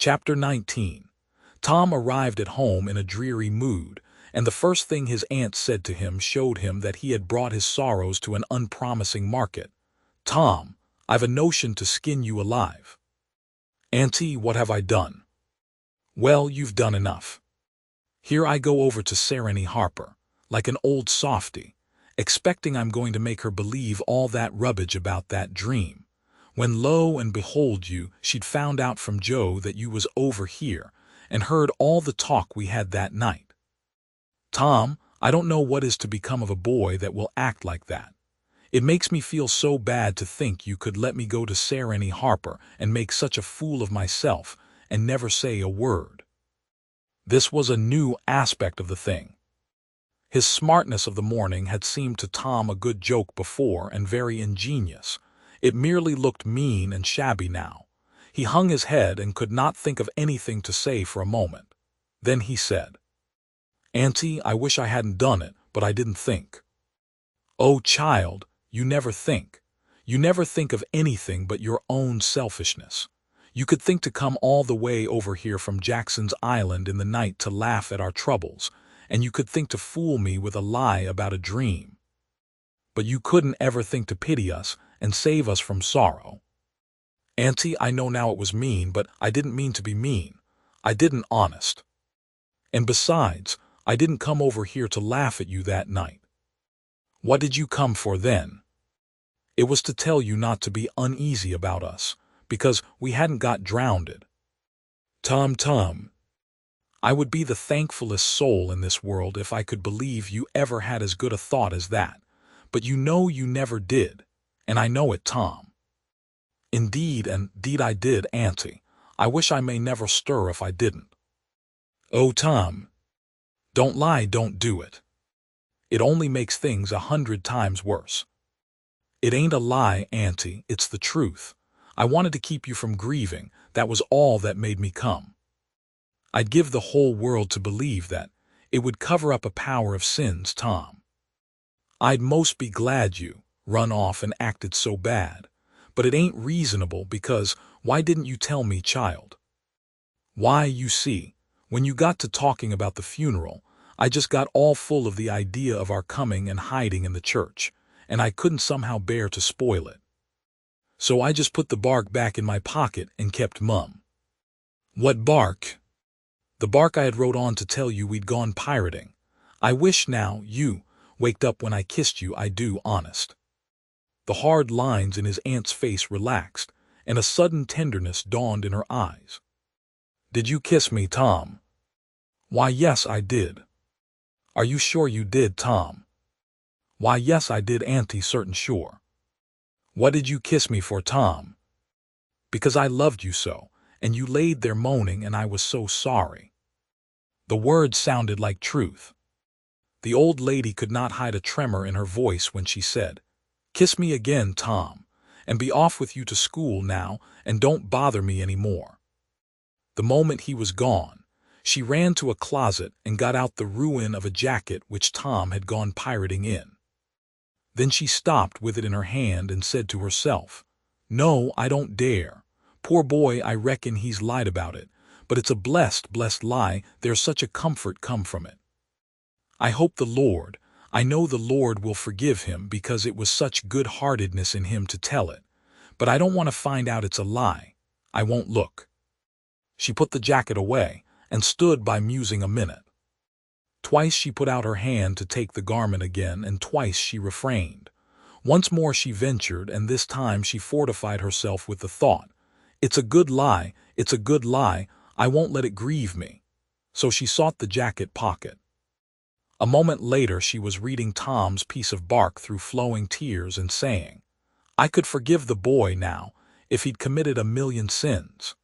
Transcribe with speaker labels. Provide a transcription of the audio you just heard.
Speaker 1: Chapter 19. Tom arrived at home in a dreary mood, and the first thing his aunt said to him showed him that he had brought his sorrows to an unpromising market. "Tom, I've a notion to skin you alive." "Auntie, what have I done?" "Well, you've done enough. Here I go over to Sereny Harper, like an old softy, expecting I'm going to make her believe all that rubbish about that dream, when lo and behold she'd found out from Joe that you was over here and heard all the talk we had that night. Tom, I don't know what is to become of a boy that will act like that. It makes me feel so bad to think you could let me go to Sereny Harper and make such a fool of myself and never say a word." This was a new aspect of the thing. His smartness of the morning had seemed to Tom a good joke before and very ingenious. It merely looked mean and shabby now. He hung his head and could not think of anything to say for a moment. Then he said, "Auntie, I wish I hadn't done it, but I didn't think." "Oh, child, you never think. You never think of anything but your own selfishness. You could think to come all the way over here from Jackson's Island in the night to laugh at our troubles, and you could think to fool me with a lie about a dream. But you couldn't ever think to pity us and save us from sorrow. Auntie, I know now it was mean, but I didn't mean to be mean. I didn't, honest. And besides, I didn't come over here to laugh at you that night. What did you come for then? It was to tell you not to be uneasy about us, because we hadn't got drowned. Tom, I would be the thankfulest soul in this world if I could believe you ever had as good a thought as that, but you know you never did, and I know it, Tom." "Indeed I did, Auntie. I wish I may never stir if I didn't." "Oh, Tom, don't lie, don't do it. It only makes things 100 times worse." "It ain't a lie, Auntie, it's the truth. I wanted to keep you from grieving, that was all that made me come. I'd give the whole world to believe that. It would cover up a power of sins, Tom. I'd most be glad you run off and acted so bad, but it ain't reasonable because why didn't you tell me, child?" "Why, you see, when you got to talking about the funeral, I just got all full of the idea of our coming and hiding in the church, and I couldn't somehow bear to spoil it. So I just put the bark back in my pocket and kept mum." "What bark?" "The bark I had wrote on to tell you we'd gone pirating. I wish now you waked up when I kissed you, I do, honest." The hard lines in his aunt's face relaxed, and a sudden tenderness dawned in her eyes. "Did you kiss me, Tom?" "Why, yes, I did." "Are you sure you did, Tom?" "Why, yes, I did, Auntie, certain sure." "What did you kiss me for, Tom?" "Because I loved you so, and you laid there moaning, and I was so sorry." The words sounded like truth. The old lady could not hide a tremor in her voice when she said, "Kiss me again, Tom, and be off with you to school now, and don't bother me any more." The moment he was gone, she ran to a closet and got out the ruin of a jacket which Tom had gone pirating in. Then she stopped with it in her hand and said to herself, "No, I don't dare. Poor boy, I reckon he's lied about it, but it's a blessed lie, there's such a comfort come from it. I hope I know the Lord will forgive him because it was such good-heartedness in him to tell it, but I don't want to find out it's a lie. I won't look." She put the jacket away and stood by musing a minute. Twice she put out her hand to take the garment again, and twice she refrained. Once more she ventured, and this time she fortified herself with the thought, "It's a good lie, it's a good lie, I won't let it grieve me." So she sought the jacket pocket. A moment later she was reading Tom's piece of bark through flowing tears and saying, "I could forgive the boy now if he'd committed 1,000,000 sins.